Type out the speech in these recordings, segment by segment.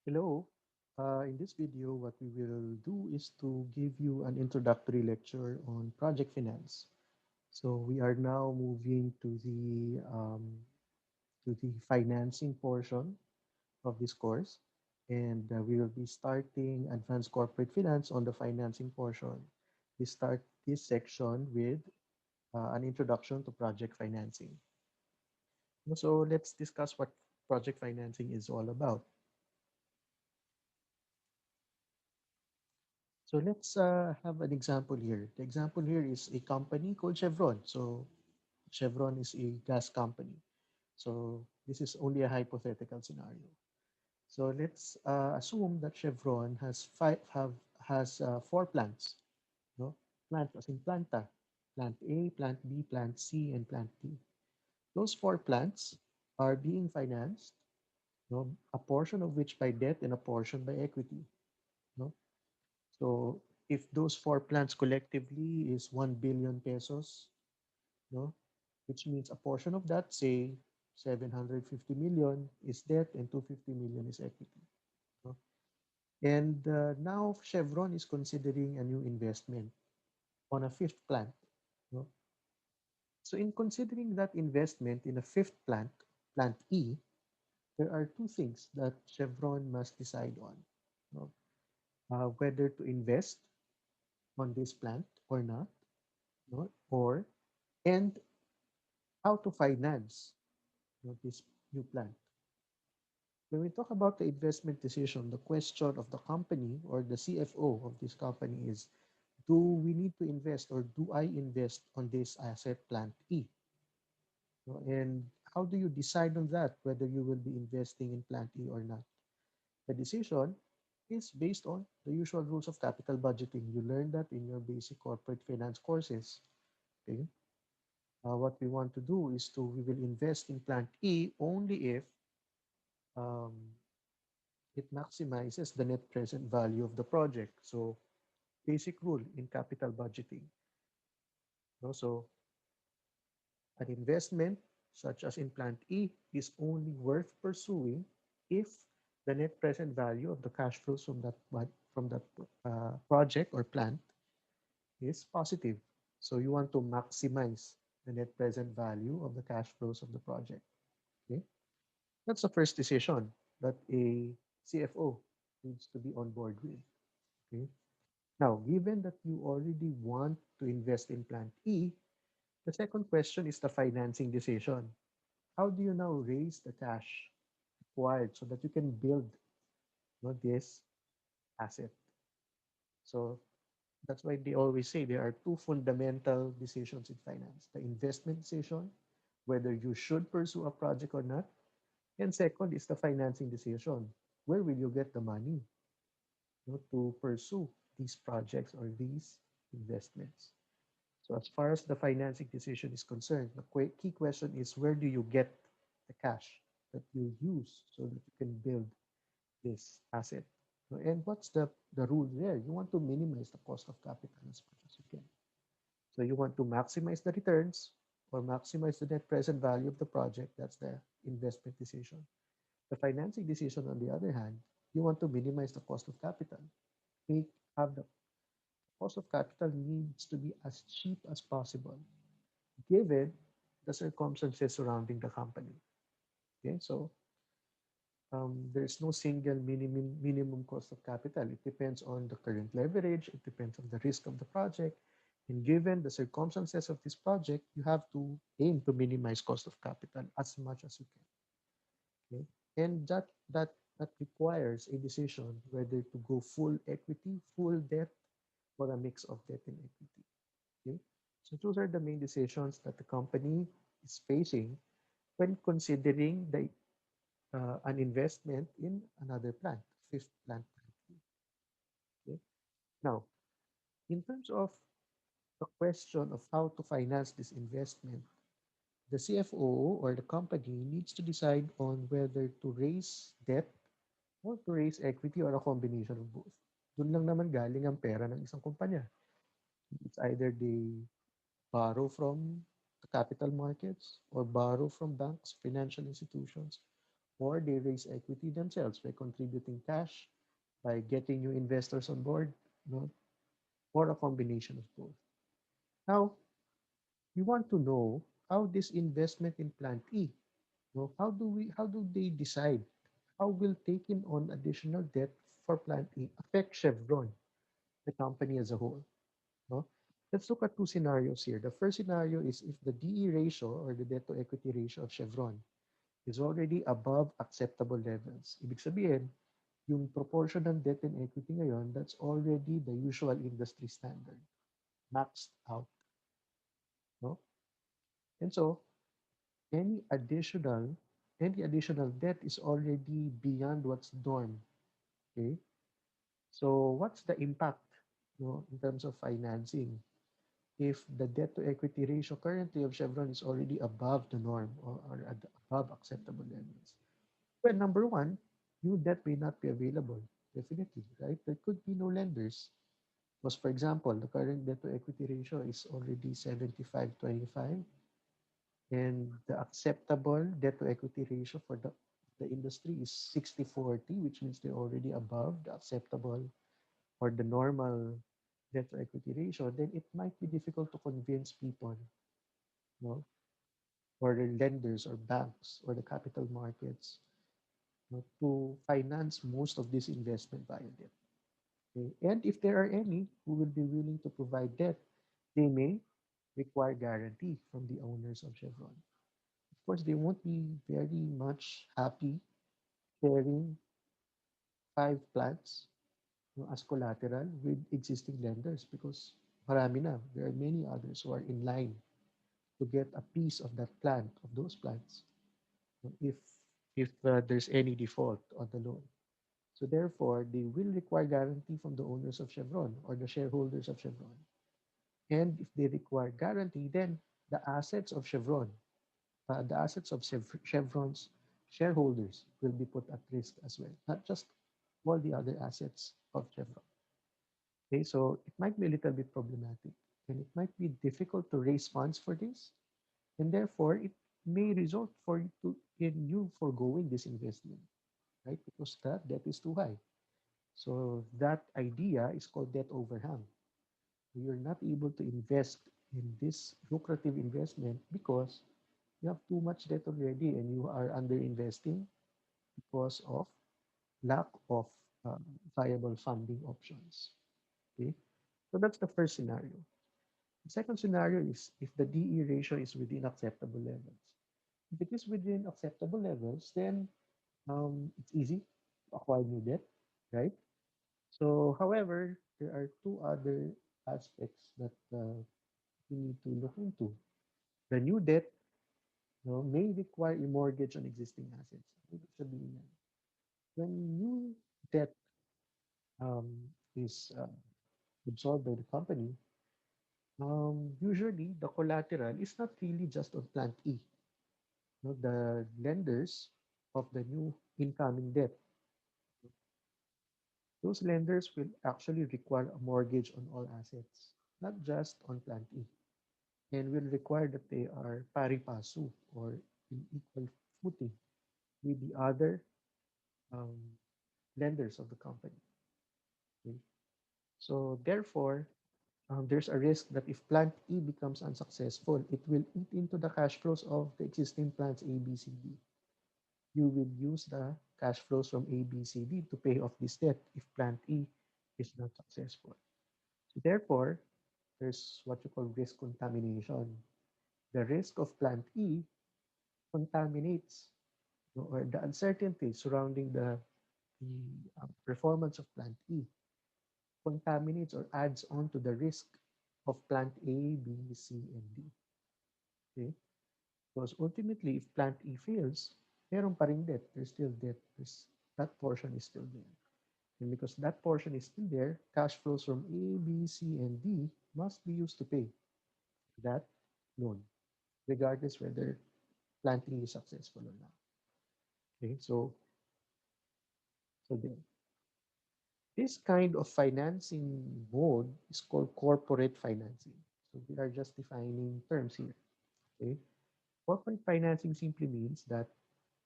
Hello. In this video, what we will do is to give you an introductory lecture on project finance. So we are now moving to the financing portion of this course, and we will be starting advanced corporate finance on the financing portion. We start this section with an introduction to project financing. So let's discuss what project financing is all about. So let's have an example here. The example here is a company called Chevron. So Chevron is a gas company. So this is only a hypothetical scenario. So let's assume that Chevron has four plants. No, plant as in planta, plant A, plant B, plant C, and plant D. Those four plants are being financed. No, a portion of which by debt and a portion by equity. No, so if those four plants collectively is 1 billion pesos, no, which means a portion of that, say 750 million is debt and 250 million is equity. No? And now Chevron is considering a new investment on a fifth plant. No? So in considering that investment in a fifth plant, plant E, there are two things that Chevron must decide on. No? Whether to invest on this plant or not, no? Or and how to finance, this new plant. When we talk about the investment decision, the question of the company or the CFO of this company is, do we need to invest or do I invest on this asset plant E? And how do you decide on that, whether you will be investing in plant E or not? The decision is based on the usual rules of capital budgeting. You learn that in your basic corporate finance courses. Okay? What we want to do is we will invest in plant E only if um, it maximizes the net present value of the project. So basic rule in capital budgeting. So an investment such as in plant E is only worth pursuing if the net present value of the cash flows from that project or plant is positive. So you want to maximize the net present value of the cash flows of the project. Okay, that's the first decision that a CFO needs to be on board with. Okay. Now, given that you already want to invest in Plant E, the second question is the financing decision. How do you now raise the cash required so that you can build, this asset? So that's why they always say there are two fundamental decisions in finance: the investment decision, whether you should pursue a project or not, and second is the financing decision. Where will you get the money, to pursue these projects or these investments? So as far as the financing decision is concerned, the key question is, where do you get the cash that you use so that you can build this asset? And what's the rule there? You want to minimize the cost of capital as much as you can. So you want to maximize the returns or maximize the net present value of the project. That's the investment decision. The financing decision, on the other hand, you want to minimize the cost of capital. Make have the cost of capital needs to be as cheap as possible given the circumstances surrounding the company. Okay, so there's no single minimum cost of capital. It depends on the current leverage. It depends on the risk of the project. And given the circumstances of this project, you have to aim to minimize cost of capital as much as you can. Okay, and that requires a decision whether to go full equity, full debt, or a mix of debt and equity. Okay, so those are the main decisions that the company is facing when considering an investment in another plant, fifth plant. Okay. Now, in terms of the question of how to finance this investment, the CFO or the company needs to decide on whether to raise debt or to raise equity or a combination of both. Doon lang naman galing ang pera ng isang kumpanya. It's either they borrow from the capital markets or borrow from banks, financial institutions, or they raise equity themselves by contributing cash, by getting new investors on board, you know, or a combination of both. Now, we want to know how this investment in Plant E, how do they decide how will taking on additional debt for Plant E affect Chevron, the company as a whole? No? Let's look at two scenarios here. The first scenario is if the DE ratio or the debt to equity ratio of Chevron is already above acceptable levels. Ibig sabihin, yung proportion ng debt and equity ngayon, that's already the usual industry standard, maxed out. No? And so, any additional any additional debt is already beyond what's norm. Okay? So what's the impact in terms of financing? If the debt to equity ratio currently of Chevron is already above the norm or above acceptable levels. Well, number one, new debt may not be available. Definitely, right? There could be no lenders. Because, for example, the current debt to equity ratio is already 75-25, and the acceptable debt to equity ratio for the industry is 60-40, which means they're already above the acceptable or the normal debt to equity ratio. Then it might be difficult to convince people, you know, or the lenders or banks or the capital markets, to finance most of this investment via debt. Okay? And if there are any who will be willing to provide debt, they may require guarantee from the owners of Chevron. Of course, they won't be very much happy sharing 5 plants, as collateral with existing lenders because marami na. There are many others who are in line to get a piece of that plant, of those plants, if there's any default on the loan. So therefore, they will require guarantee from the owners of Chevron or the shareholders of Chevron. And if they require guarantee, then the assets of Chevron, the assets of Chevron's shareholders will be put at risk as well, not just all the other assets of Chevron. Okay, so it might be a little bit problematic and it might be difficult to raise funds for this. And therefore, it may result in you foregoing this investment, right? Because that debt is too high. So that idea is called debt overhang. You're not able to invest in this lucrative investment because you have too much debt already and you are under investing because of lack of viable funding options. Okay, so that's the first scenario. The second scenario is if the DE ratio is within acceptable levels. If it is within acceptable levels, then it's easy to acquire new debt, right? So, however, there are two other aspects that we need to look into. The new debt, may require a mortgage on existing assets. Ibig sabihin yan, when new debt is absorbed by the company, usually the collateral is not really just on Plant E. The lenders of the new incoming debt, those lenders will actually require a mortgage on all assets, not just on Plant E, and will require that they are pari passu or in equal footing with the other um, lenders of the company. Okay? So therefore, there's a risk that if Plant E becomes unsuccessful, it will eat into the cash flows of the existing plants A, B, C, D. You will use the cash flows from A, B, C, D to pay off this debt if Plant E is not successful. So therefore, there's what you call risk contamination. The risk of Plant E contaminates, or the uncertainty surrounding the performance of Plant E contaminates or adds on to the risk of Plant A, B, C, and D. Okay? Because ultimately, if Plant E fails, meron pa ring debt. There's still debt. That portion is still there. And because that portion is still there, cash flows from A, B, C, and D must be used to pay that loan, regardless whether planting is successful or not. Okay, so this kind of financing mode is called corporate financing. So we are just defining terms here. Okay, corporate financing simply means that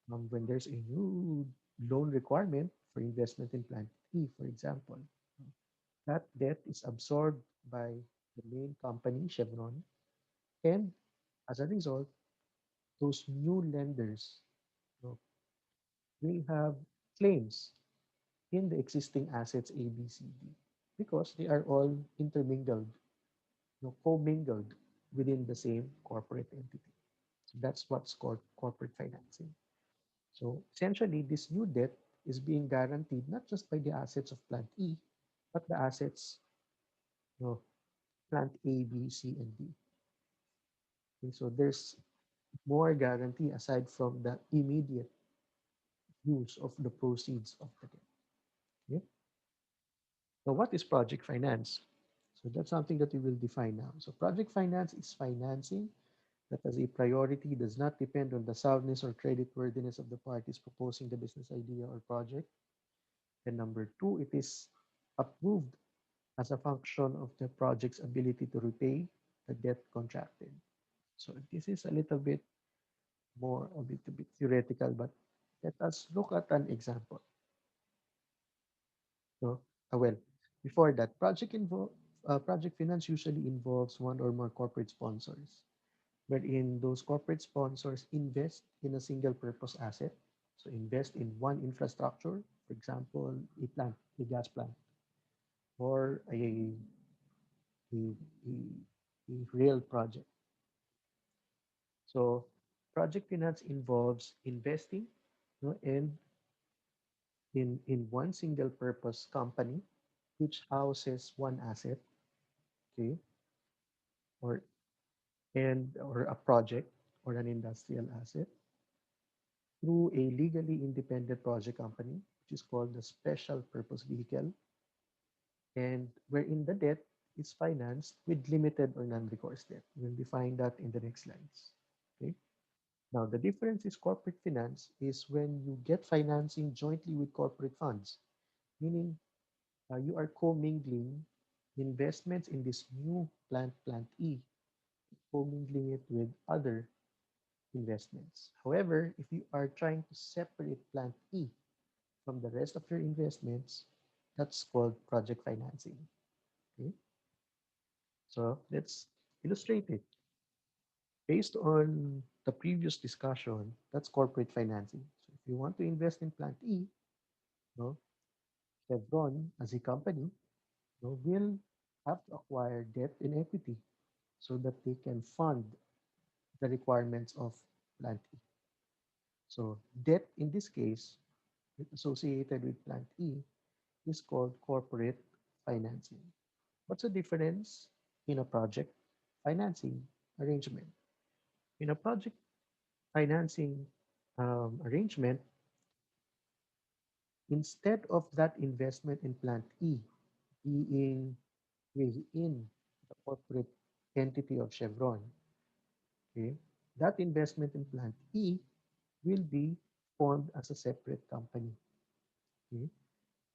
When there's a new loan requirement for investment in Plant E, for example, that debt is absorbed by the main company, Chevron, and as a result, those new lenders, you know, will have claims in the existing assets A, B, C, D because they are all intermingled, commingled within the same corporate entity. So that's what's called corporate financing. So essentially, this new debt is being guaranteed not just by the assets of Plant E, but the assets, you know, Plant A, B, C, and D. Okay, so there's more guarantee aside from the immediate use of the proceeds of the debt. Okay? So what is project finance? So that's something that we will define now. So project finance is financing that as a priority does not depend on the soundness or creditworthiness of the parties proposing the business idea or project. And number two, it is approved as a function of the project's ability to repay the debt contracted. So this is a little bit a little bit theoretical, but let us look at an example. So, well, before that, project finance usually involves one or more corporate sponsors, wherein those corporate sponsors invest in a single purpose asset. So invest in one infrastructure, for example, a gas plant, or a, a rail project. So project finance involves investing, in one single purpose company which houses one asset, okay, or or a project or an industrial asset through a legally independent project company, which is called the special purpose vehicle, and wherein the debt is financed with limited or non-recourse debt. We'll define that in the next slides. Okay. Now, the difference is corporate finance is when you get financing jointly with corporate funds, meaning you are commingling investments in this new plant E, commingling it with other investments. However, if you are trying to separate plant E from the rest of your investments, that's called project financing. Okay, so let's illustrate it. Based on the previous discussion, that's corporate financing. So if you want to invest in plant E, no, Chevron as a company, no, will have to acquire debt and equity so that they can fund the requirements of plant E. So debt in this case associated with plant E is called corporate financing. What's the difference in a project financing arrangement? In a project financing arrangement, instead of that investment in plant E being within the corporate entity of Chevron, okay, that investment in plant E will be formed as a separate company. Okay?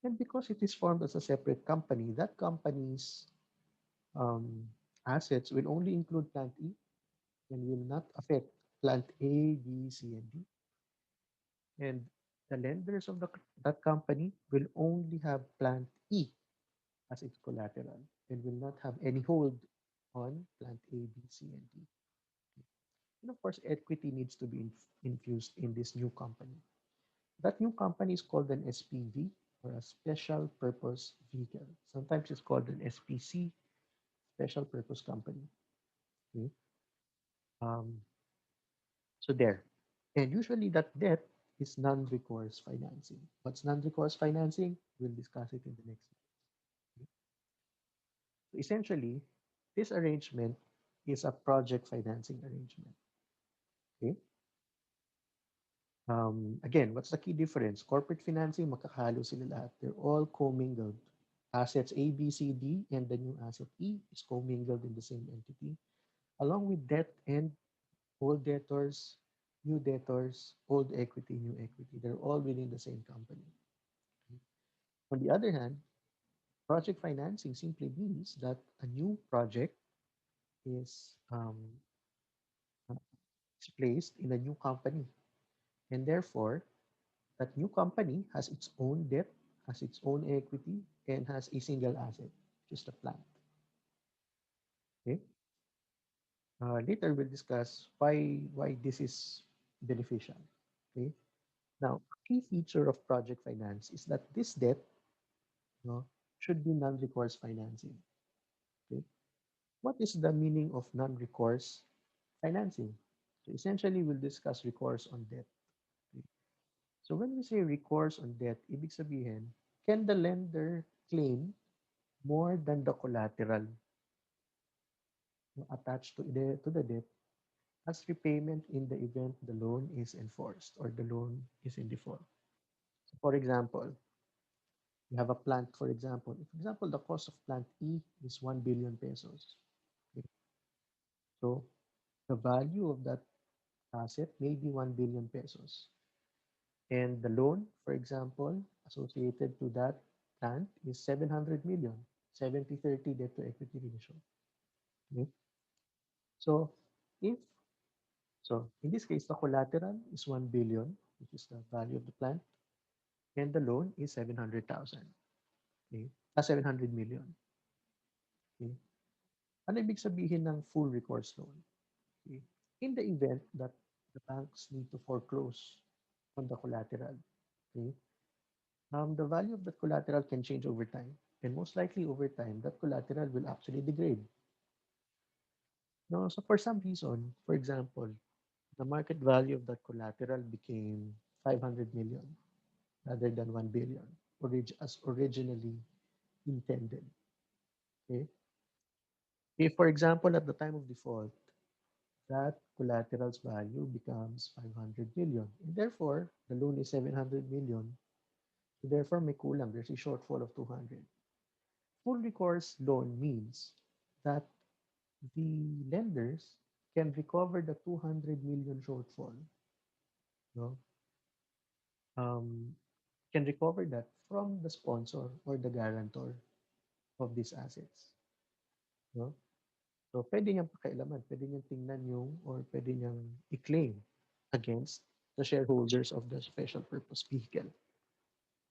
And because it is formed as a separate company, that company's um, assets will only include plant E and will not affect plant A, B, C, and D. And the lenders of that company will only have plant E as its collateral and will not have any hold on plant A, B, C, and D. And of course, equity needs to be infused in this new company. That new company is called an SPV or a special purpose vehicle. Sometimes it's called an SPC, special purpose company. Okay? Um, so there. And usually that debt is non-recourse financing. What's non-recourse financing? We'll discuss it in the next slide. So essentially, this arrangement is a project financing arrangement. Okay. Again, what's the key difference? Corporate financing, makakahalo sila lahat. They're all commingled. Assets A, B, C, D, and the new asset E is commingled in the same entity, along with debt and old debtors, new debtors, old equity, new equity. They're all within the same company. On the other hand, project financing simply means that a new project is, is placed in a new company And therefore, that new company has its own debt, has its own equity, and has a single asset, which is the plant. Okay. Later we'll discuss why this is beneficial. Okay. Now, a key feature of project finance is that this debt, should be non-recourse financing. Okay. What is the meaning of non-recourse financing? So essentially, we'll discuss recourse on debt. Okay. So when we say recourse on debt, ibig sabihin, can the lender claim more than the collateral attached to the debt as repayment in the event the loan is enforced or the loan is in default. So for example, you have a plant, for example, the cost of plant E is 1 billion pesos. Okay. So the value of that asset may be 1 billion pesos. And the loan, for example, associated to that plant is 700 million, 70/30 debt to equity ratio. Okay. So if so in this case, the collateral is 1 billion, which is the value of the plant, and the loan is 700,000. Okay? 700 million. Okay? Ano ibig sabihin ng full recourse loan? Okay? In the event that the banks need to foreclose on the collateral, okay, the value of that collateral can change over time. And most likely over time, that collateral will actually degrade. No, so for some reason, for example, the market value of that collateral became 500 million rather than 1 billion, as originally intended. Okay? If, for example, at the time of default, that collateral's value becomes 500 million, and therefore the loan is 700 million, so therefore may kulang, there's a shortfall of 200. Full recourse loan means that the lenders can recover the 200 million shortfall, no? um, can recover that from the sponsor or the guarantor of these assets. No? So, pwede niyang pakialaman, pwede niyang tingnan yung, or pwede niyang i-claim against the shareholders of the special purpose vehicle.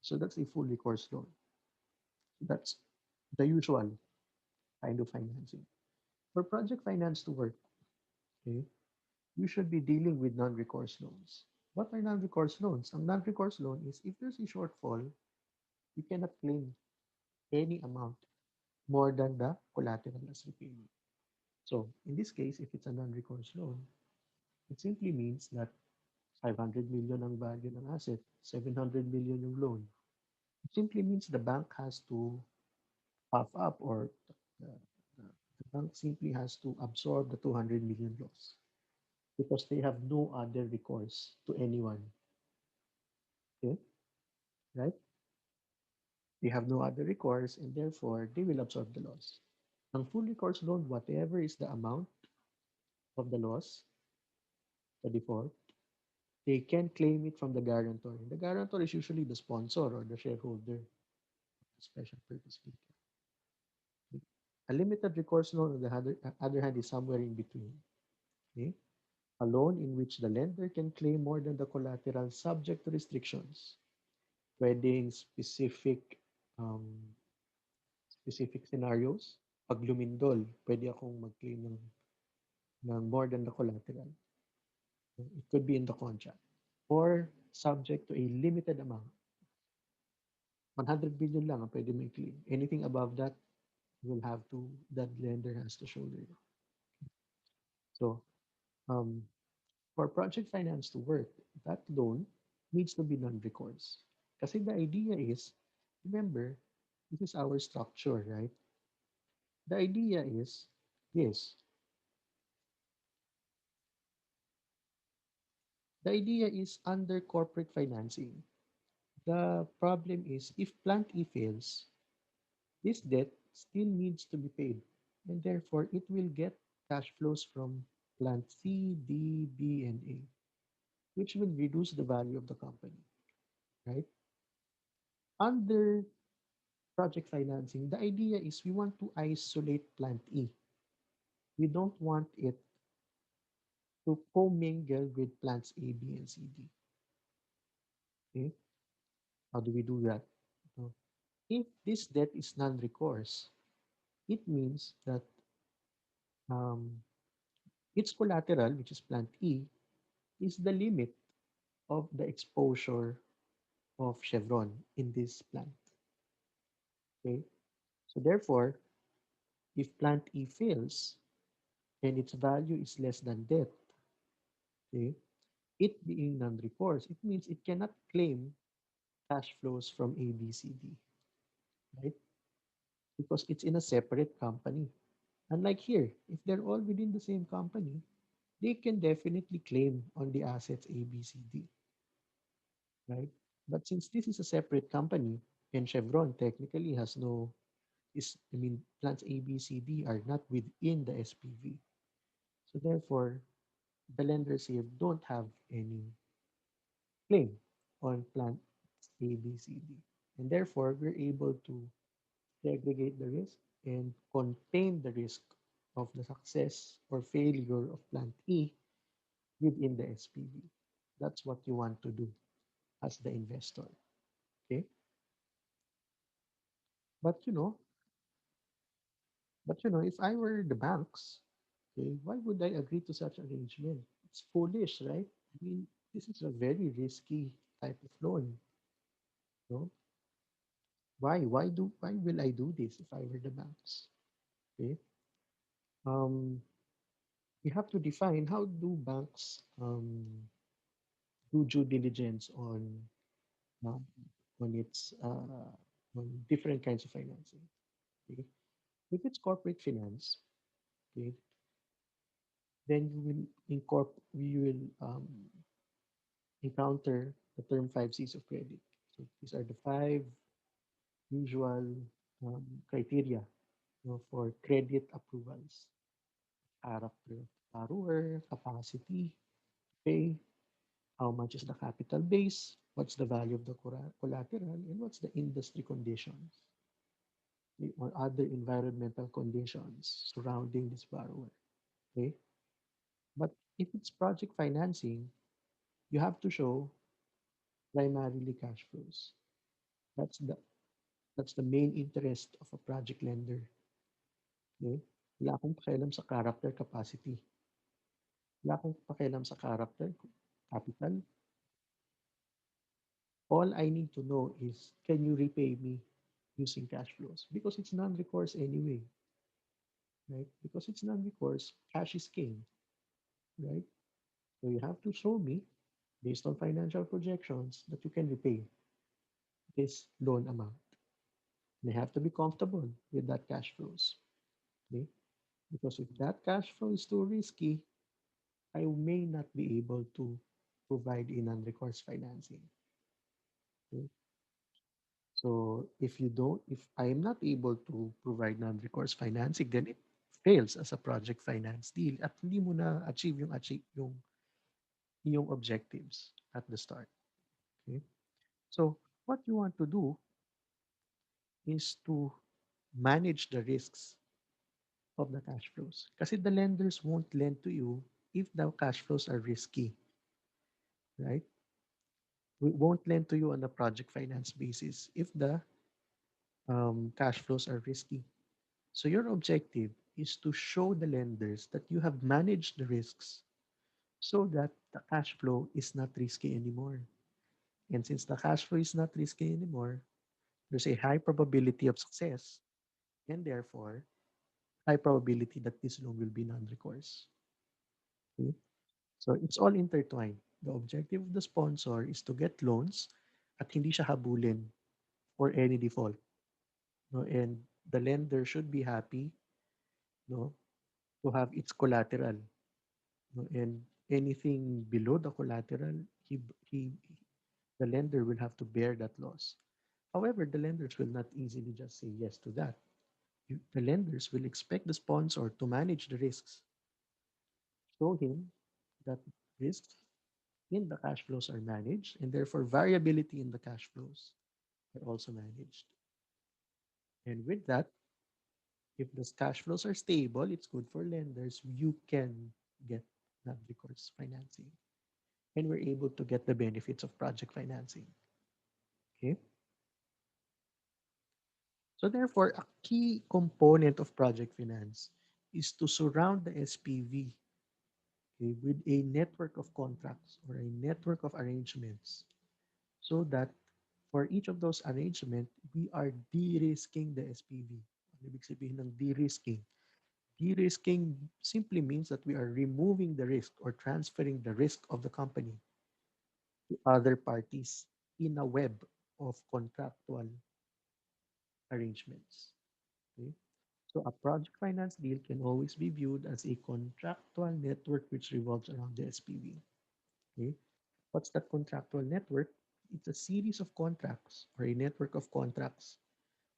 So, that's a full recourse loan. That's the usual kind of financing. For project finance to work, okay, you should be dealing with non-recourse loans. What are non-recourse loans? Ang non-recourse loan is if there's a shortfall, you cannot claim any amount more than the collateral as repayment. So, in this case, if it's a non-recourse loan, it simply means that 500 million ang value ng asset, 700 million yung loan. It simply means the bank has to puff up, or the, the bank simply has to absorb the 200 million loss because they have no other recourse to anyone. Okay, right? They have no other recourse and therefore they will absorb the loss. Ang full recourse loan, whatever is the amount of the loss, the default, they can claim it from the guarantor. The guarantor is usually the sponsor or the shareholder, special purpose vehicle. A limited recourse loan, on the other hand, is somewhere in between. Okay? A loan in which the lender can claim more than the collateral subject to restrictions. Pwedeng um, specific scenarios. Pag lumindol, pwede akong mag-claim ng more than the collateral. It could be in the contract. Or subject to a limited amount. 100 billion lang ang pwede may claim. Anything above that, that lender has to shoulder it. So, um, for project finance to work, that loan needs to be non-recourse. Kasi the idea is, remember, this is our structure, right? The idea is this. The idea is under corporate financing. The problem is if plant E fails, this debt still needs to be paid, and therefore it will get cash flows from plant C, D, B, and A, which will reduce the value of the company, right? Under project financing, the idea is we want to isolate plant E. We don't want it to commingle with plants A, B, and C, D. Okay, how do we do that? So, if this debt is non-recourse, it means that um, its collateral, which is plant E, is the limit of the exposure of Chevron in this plant. Okay, so therefore, if plant E fails and its value is less than debt, okay, it being non-recourse, it means it cannot claim cash flows from ABCD, right? Because it's in a separate company. Unlike here, if they're all within the same company, they can definitely claim on the assets ABCD, right? But since this is a separate company and Chevron technically has no I mean plants ABCD are not within the SPV. So therefore, the lenders here don't have any claim on plant ABCD. And therefore, we're able to segregate the risk and contain the risk of the success or failure of plant E within the SPV. That's what you want to do as the investor. Okay. But you know, if I were the banks, okay, why would I agree to such arrangement? It's foolish, right? I mean, this is a very risky type of loan. No? Why? Why will I do this if I were the banks? Okay. Um, we have to define how do banks do due diligence uh, on its on different kinds of financing. Okay? If it's corporate finance, okay, then you will encounter the term five C's of credit. So these are the five usual criteria, for credit approvals: character of borrower, capacity, pay, how much is the capital base, what's the value of the collateral, and what's the industry conditions, or other environmental conditions surrounding this borrower. Okay, but if it's project financing, you have to show primarily cash flows. That's the that's the main interest of a project lender. Okay? Wala akong pakialam sa character capacity. Wala akong pakialam sa character capital. All I need to know is, can you repay me using cash flows? Because it's non-recourse anyway, right? Because it's non-recourse, cash is king, right? So you have to show me, based on financial projections, that you can repay this loan amount. And I have to be comfortable with that cash flows. Okay? Because if that cash flow is too risky, I may not be able to provide a non-recourse financing. Okay? So if I am not able to provide non-recourse financing, then it fails as a project finance deal at hindi mo na achieve yung objectives at the start. Okay? So what you want to do is to manage the risks of the cash flows. Kasi the lenders won't lend to you if the cash flows are risky, right? We won't lend to you on a project finance basis if the cash flows are risky. So your objective is to show the lenders that you have managed the risks so that the cash flow is not risky anymore. And since the cash flow is not risky anymore, there's a high probability of success, and therefore high probability that this loan will be non-recourse. Okay? So it's all intertwined. The objective of the sponsor is to get loans at hindi siya habulin for any default. No? And the lender should be happy, no, to have its collateral. No? And anything below the collateral, he the lender will have to bear that loss. However, the lenders will not easily just say yes to that. The lenders will expect the sponsor to manage the risks, show him that risks in the cash flows are managed, and therefore variability in the cash flows are also managed. And with that, if the cash flows are stable, it's good for lenders. You can get non-recourse financing. and we're able to get the benefits of project financing. Okay. So therefore, a key component of project finance is to surround the SPV, okay, with a network of contracts or a network of arrangements so that for each of those arrangements, we are de-risking the SPV. Ano ibig sabihin ng de-risking? De-risking simply means that we are removing the risk or transferring the risk of the company to other parties in a web of contractual arrangements. Okay? So a project finance deal can always be viewed as a contractual network which revolves around the SPV. Okay? What's that contractual network? It's a series of contracts or a network of contracts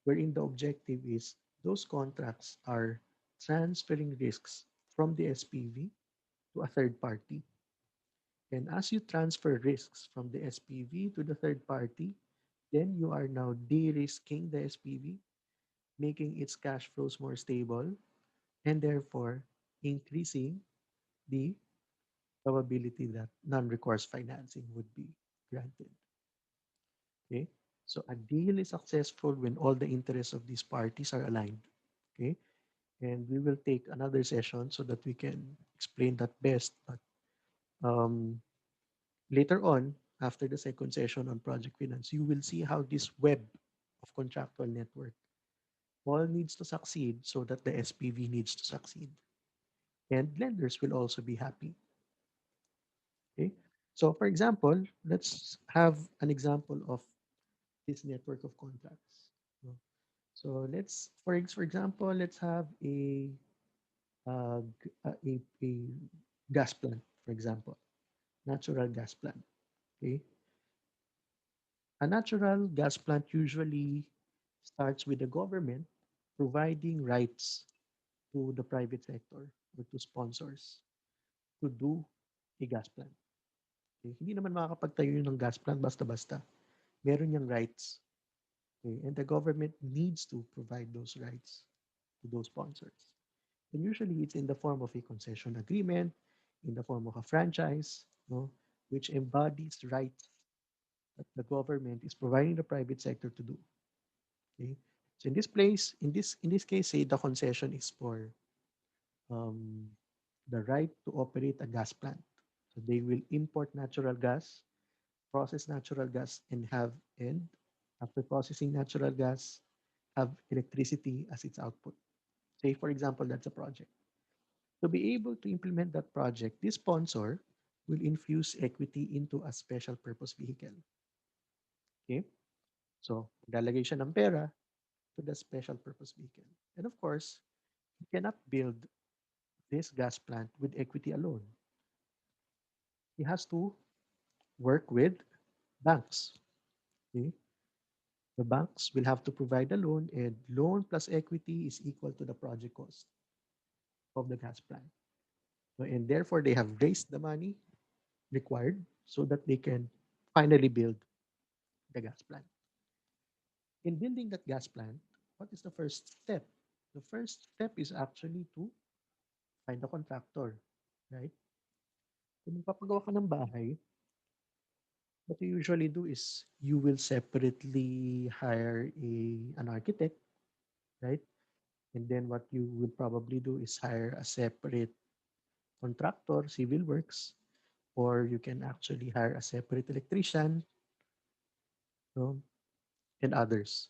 wherein the objective is those contracts are transferring risks from the SPV to a third party. And as you transfer risks from the SPV to the third party, then you are now de-risking the SPV, making its cash flows more stable, and therefore increasing the probability that non-recourse financing would be granted. Okay? So a deal is successful when all the interests of these parties are aligned. Okay? And we will take another session so that we can explain that best. But um, later on, after the second session on project finance, you will see how this web of contractual network all needs to succeed so that the SPV needs to succeed. And lenders will also be happy. Okay. So for example, let's have an example of this network of contracts. No? So let's, for example, let's have a gas plant, for example, natural gas plant. Okay. A natural gas plant usually starts with the government providing rights to the private sector or to sponsors to do a gas plant. Okay? Hindi naman makakapagtayo yun ng gas plant basta-basta. Meron niyang rights. Okay? And the government needs to provide those rights to those sponsors. And usually it's in the form of a concession agreement, in the form of a franchise, no, which embodies rights that the government is providing the private sector to do. Okay. So in this place, in this case, say the concession is for um, the right to operate a gas plant. So they will import natural gas, process natural gas, and after processing natural gas, have electricity as its output. Say, for example, that's a project. To be able to implement that project, this sponsor will infuse equity into a special purpose vehicle. Okay? So, lalagay siya ng pera to the special purpose vehicle. And of course, you cannot build this gas plant with equity alone. He has to work with banks. Okay? The banks will have to provide a loan, and loan plus equity is equal to the project cost of the gas plant. So, and therefore, they have raised the money required so that they can finally build the gas plant. In building that gas plant, what is the first step? The first step is actually to find a contractor, right? Kung magpapagawa ka ng bahay, what you usually do is you will separately hire an architect, right? And then what you will probably do is hire a separate contractor, civil works, or you can actually hire a separate electrician, no, and others.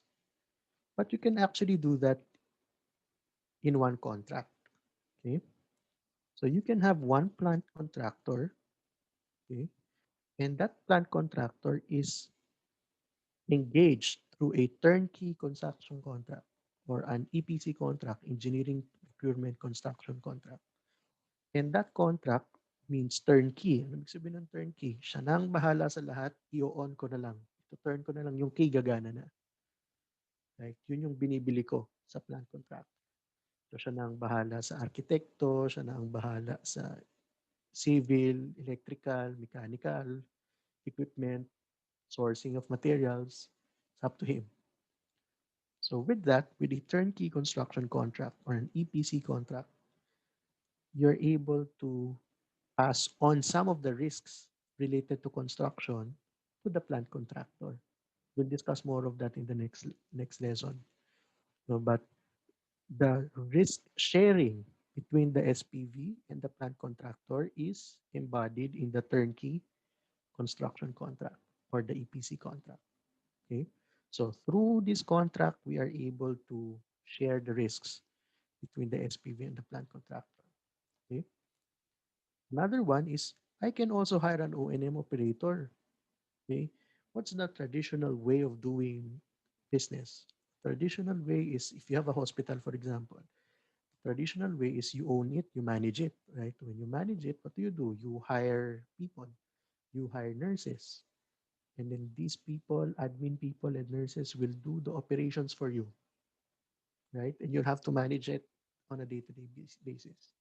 But you can actually do that in one contract. Okay. So you can have one plant contractor, okay, and that plant contractor is engaged through a turnkey construction contract or an EPC contract, engineering procurement construction contract. And that contract means turnkey. Ano ibig sabihin ng turnkey? Siya nang bahala sa lahat, i-on ko na lang. Ito-turn ko na lang yung key gagana na. Right? Yun yung binibili ko sa plant contract. So siya na ang bahala sa arkitekto, siya na ang bahala sa civil, electrical, mechanical, equipment, sourcing of materials. It's up to him. So with that, with a turnkey construction contract or an EPC contract, you're able to pass on some of the risks related to construction to the plant contractor. We'll discuss more of that in the next lesson. No, but the risk sharing between the SPV and the plant contractor is embodied in the turnkey construction contract or the EPC contract. Okay. So through this contract, we are able to share the risks between the SPV and the plant contractor. Okay. Another one is I can also hire an O&M operator. Okay. What's the traditional way of doing business? Traditional way is if you have a hospital, for example, traditional way is you own it, you manage it, right? When you manage it, what do? You hire people, you hire nurses, and then these people, admin people and nurses will do the operations for you, right? And you'll have to manage it on a day-to-day basis,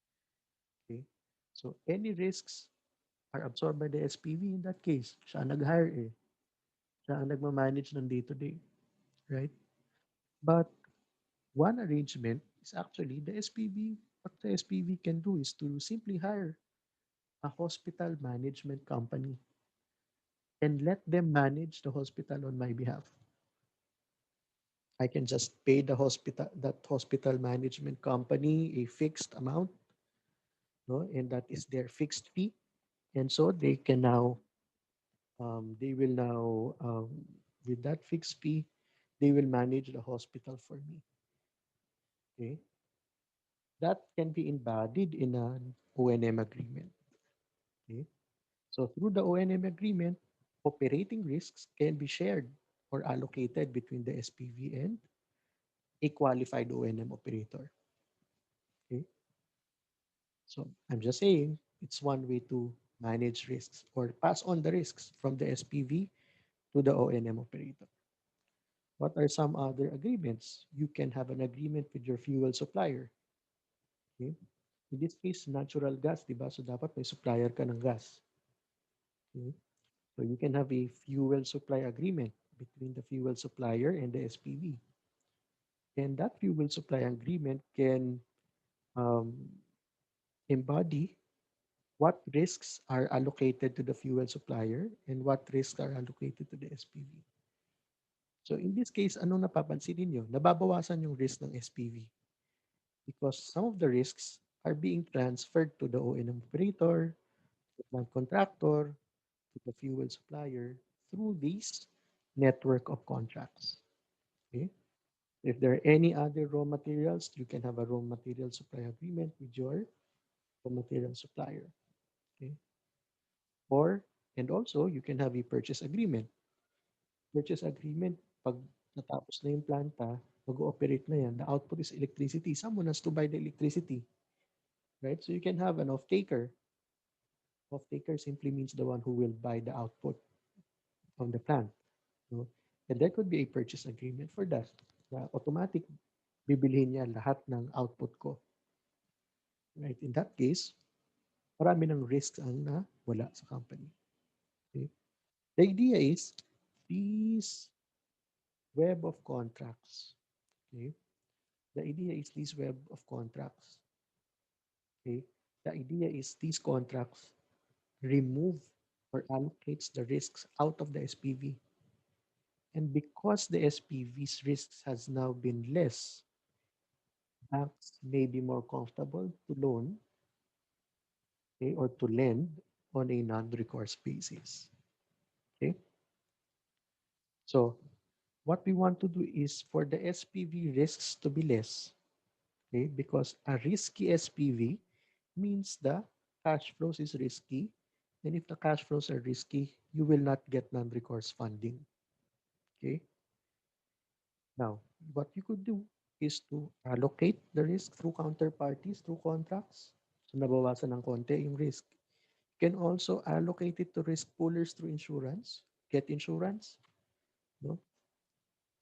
okay? So any risks are absorbed by the SPV in that case. Siya ang nag-hire eh. Siya ang nagmamanage ng day-to-day, right? But one arrangement is actually the SPV. What the SPV can do is to simply hire a hospital management company and let them manage the hospital on my behalf. I can just pay that hospital management company a fixed amount, no, and that is their fixed fee. And so they will now, with that fixed fee, they will manage the hospital for me. Okay, that can be embodied in an O&M agreement. Okay, so through the O&M agreement, operating risks can be shared or allocated between the SPV and a qualified O&M operator. Okay, so I'm just saying it's one way to manage risks or pass on the risks from the SPV to the O&M operator. What are some other agreements? You can have an agreement with your fuel supplier. Okay? In this case, natural gas, di ba? So dapat may supplier ka ng gas. Okay? So you can have a fuel supply agreement between the fuel supplier and the SPV. And that fuel supply agreement can um, embody what risks are allocated to the fuel supplier and what risks are allocated to the SPV. So in this case, anong napapansin ninyo? Nababawasan yung risk ng SPV because some of the risks are being transferred to the O&M operator, the plant contractor, to the fuel supplier through this network of contracts. Okay? If there are any other raw materials, you can have a raw material supply agreement with your raw material supplier. Okay? Or, and also, you can have a purchase agreement. Purchase agreement, pag natapos na yung planta, mag-ooperate na yan, the output is electricity. Someone has to buy the electricity, right? So you can have an off-taker. Off-taker simply means the one who will buy the output from the plant. No? And there could be a purchase agreement for that. Na automatic, bibilihin niya lahat ng output ko. Right? In that case, marami ng risks ang wala sa company. Okay? The idea is, these web of contracts, okay? The idea is this web of contracts, okay? The idea is these contracts remove or allocates the risks out of the SPV. And because the SPV's risks has now been less, banks may be more comfortable to loan, okay, or to lend on a non-recourse basis. Okay. So what we want to do is for the SPV risks to be less, okay, because a risky SPV means the cash flows is risky. And if the cash flows are risky, you will not get non-recourse funding. Okay. Now, what you could do is to allocate the risk through counterparties, through contracts. So, nabawasan ng konti yung risk. You can also allocate it to risk poolers through insurance. Get insurance. No?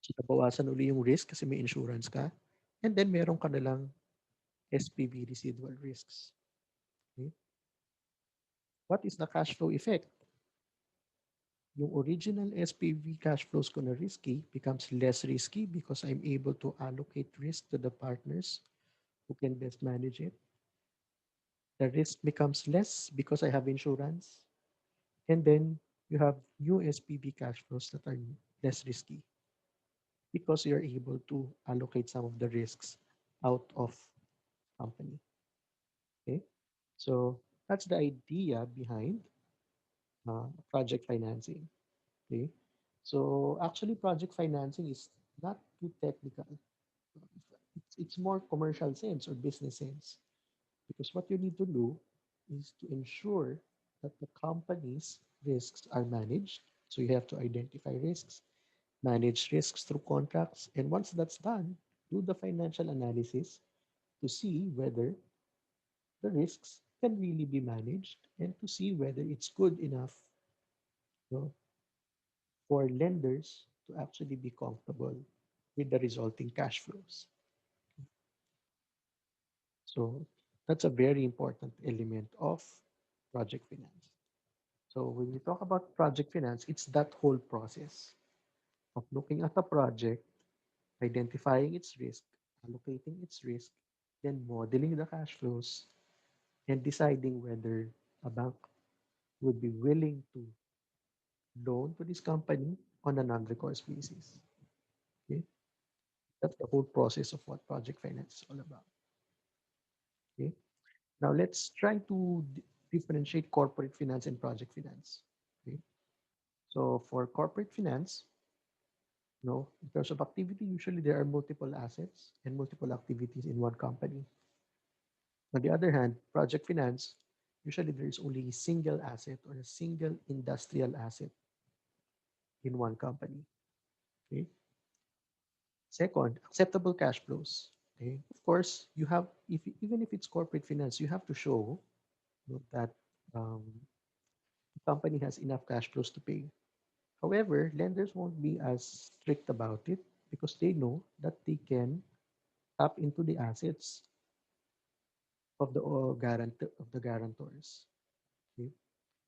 So, nabawasan uli yung risk kasi may insurance ka. And then, meron ka na lang SPV residual risks. Okay? What is the cash flow effect? Yung original SPV cash flows ko na risky becomes less risky because I'm able to allocate risk to the partners who can best manage it. The risk becomes less because I have insurance. And then you have new SPV cash flows that are less risky because you're able to allocate some of the risks out of company. Okay. So that's the idea behind project financing. Okay. So actually, project financing is not too technical. It's more commercial sense or business sense because what you need to do is to ensure that the company's risks are managed. So you have to identify risks, manage risks through contracts, and once that's done, do the financial analysis to see whether the risks can really be managed and to see whether it's good enough, you know, for lenders to actually be comfortable with the resulting cash flows. So that's a very important element of project finance. So when we talk about project finance, it's that whole process of looking at a project, identifying its risk, allocating its risk, then modeling the cash flows, and deciding whether a bank would be willing to loan to this company on a non-recourse basis. Okay, that's the whole process of what project finance is all about. Okay, now let's try to differentiate corporate finance and project finance. Okay, so for corporate finance, no, in terms of activity, usually there are multiple assets and multiple activities in one company. On the other hand, project finance, usually there is only a single asset or a single industrial asset in one company. Okay. Second, acceptable cash flows. Okay. Of course, you have if even if it's corporate finance, you have to show, that um, the company has enough cash flows to pay. However, lenders won't be as strict about it because they know that they can tap into the assets of the guarantors. Okay?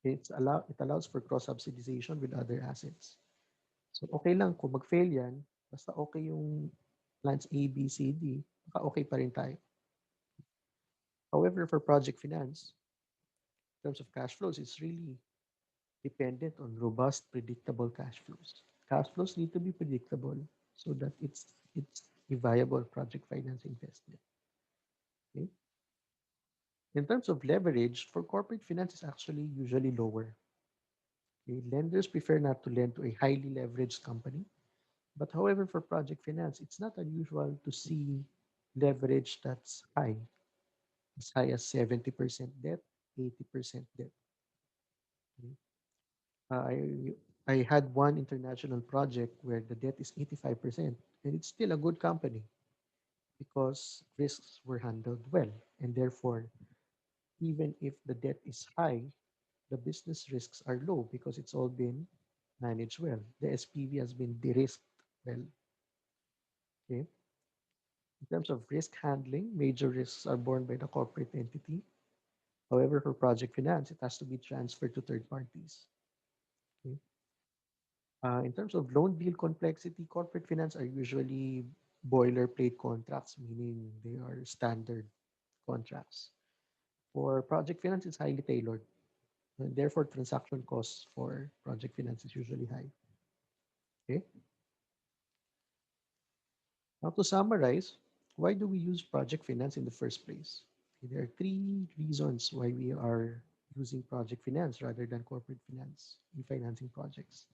It allows for cross subsidization with other assets. So okay lang kung mag-fail yan, basta okay yung plans A, B, C, D, baka okay pa rin tayo. However, for project finance, in terms of cash flows, it's really dependent on robust, predictable cash flows. Cash flows need to be predictable so that it's a viable project finance investment. Okay? In terms of leverage, for corporate finance is actually usually lower. Okay? Lenders prefer not to lend to a highly leveraged company. But however, for project finance, it's not unusual to see leverage that's high, as high as 70% debt, 80% debt. Okay? I had one international project where the debt is 85%, and it's still a good company because risks were handled well. And therefore, even if the debt is high, the business risks are low because it's all been managed well. The SPV has been de-risked well. Okay. In terms of risk handling, major risks are borne by the corporate entity. However, for project finance, it has to be transferred to third parties. Okay. In terms of loan deal complexity, corporate finance are usually boilerplate contracts, meaning they are standard contracts. For project finance, it's highly tailored, and therefore transaction costs for project finance is usually high. Okay. Now, to summarize, why do we use project finance in the first place? Okay, there are three reasons why we are using project finance rather than corporate finance in financing projects.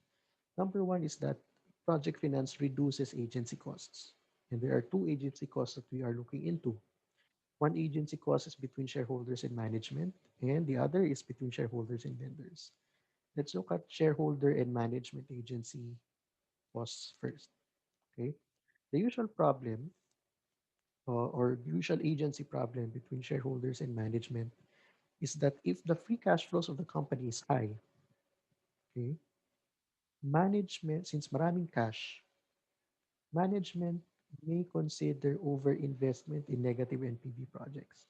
Number one is that project finance reduces agency costs. And there are two agency costs that we are looking into. One agency cost is between shareholders and management, and the other is between shareholders and lenders. Let's look at shareholder and management agency costs first. Okay. The usual problem or usual agency problem between shareholders and management is that if the free cash flows of the company is high, okay, management, since maraming cash, management may consider overinvestment in negative NPV projects.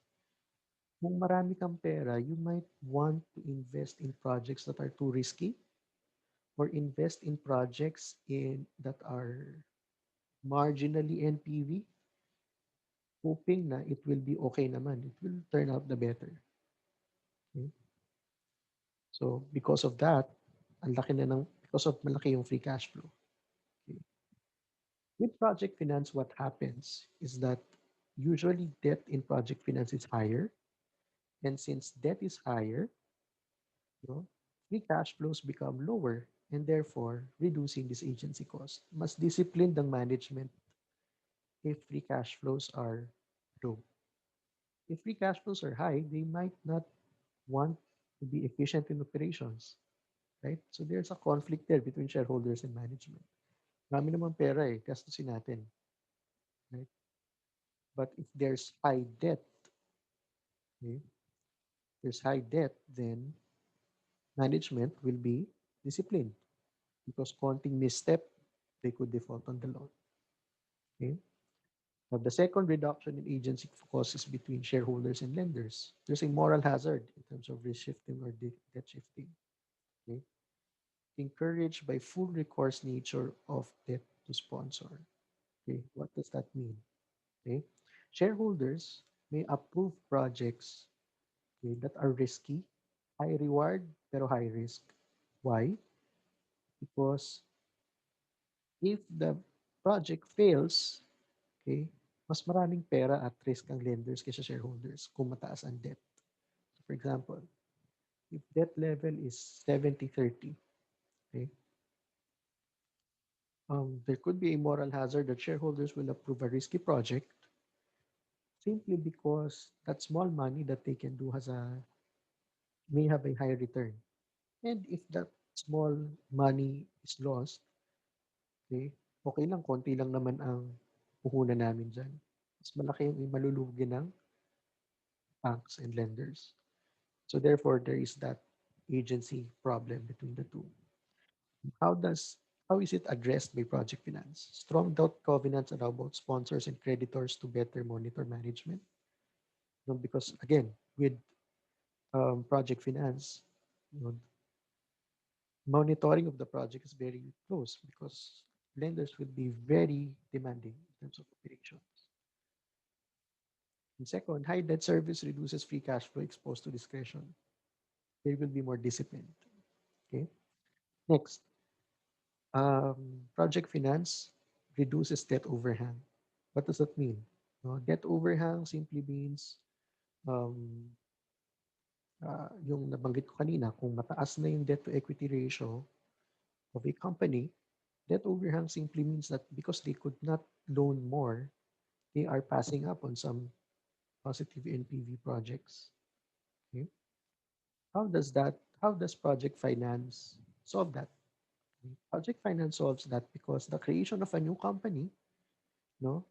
Kung marami kang pera, you might want to invest in projects that are too risky or invest in projects that are marginally NPV, hoping na it will be okay naman. It will turn out the better. Okay? So because of that, because of malaki yung free cash flow. Okay. With project finance, what happens is that usually debt in project finance is higher. And since debt is higher, no, free cash flows become lower and therefore reducing this agency cost. Mas disciplined ang management if free cash flows are low. If free cash flows are high, they might not want to be efficient in operations, right? So there's a conflict there between shareholders and management. Marami naman pera eh, gastusin natin, right? But if okay, there's high debt, then management will be disciplined because konting misstep, they could default on the loan. Okay. Now, the second reduction in agency costs is between shareholders and lenders. There's a moral hazard in terms of risk shifting or debt shifting. Okay. Encouraged by full recourse nature of debt to sponsor. Okay. What does that mean? Okay. Shareholders may approve projects, okay, that are risky, high reward, pero high risk. Why? Because if the project fails, okay, mas maraming pera at risk ang lenders kaysa shareholders kung mataas ang debt. So for example, if debt level is 70-30, okay, there could be a moral hazard that shareholders will approve a risky project simply because that small money that they can do may have a higher return. And if that small money is lost, okay, okay lang, konti lang naman ang puhunan namin dyan. Mas malaki yung malulugi ng banks and lenders. So therefore, there is that agency problem between the two. How does how is it addressed by project finance? Strong doubt covenants allow both sponsors and creditors to better monitor management. You know, because again, with project finance, you know, monitoring of the project is very close because lenders will be very demanding in terms of operations. And second, high debt service reduces free cash flow exposed to discretion. They will be more disciplined. Okay. Next, project finance reduces debt overhang. What does that mean? No, debt overhang simply means um, yung nabanggit ko kanina, kung mataas na yung debt to equity ratio of a company, debt overhang simply means that because they could not loan more, they are passing up on some positive NPV projects. Okay? How does project finance solve that? Project finance solves that because the creation of a new company, no,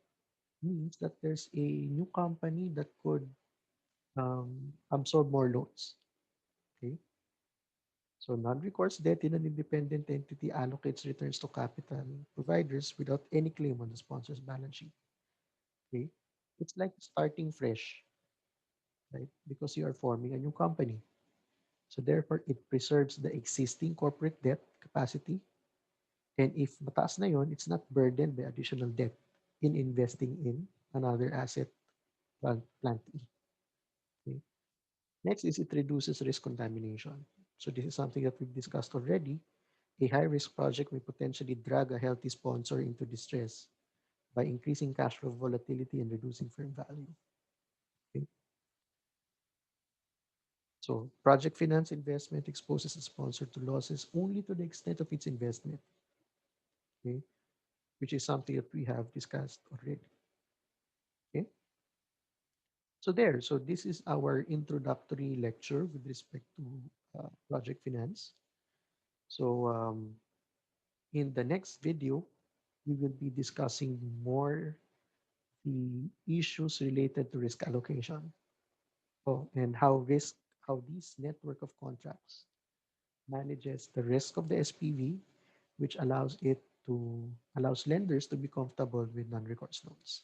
means that there's a new company that could absorb more loans. Okay, so non-recourse debt in an independent entity allocates returns to capital providers without any claim on the sponsor's balance sheet. Okay, it's like starting fresh, right? Because you are forming a new company. So therefore, it preserves the existing corporate debt capacity. And if mataas na yon, it's not burdened by additional debt in investing in another asset plant E. Okay. Next is it reduces risk contamination. So this is something that we've discussed already. A high-risk project may potentially drag a healthy sponsor into distress by increasing cash flow volatility and reducing firm value. Okay. So project finance investment exposes a sponsor to losses only to the extent of its investment, okay, which is something that we have discussed already. Okay. So this is our introductory lecture with respect to project finance. So in the next video, we will be discussing more the issues related to risk allocation. And how this network of contracts manages the risk of the SPV, which allows lenders to be comfortable with non-recourse loans.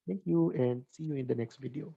Thank you and see you in the next video.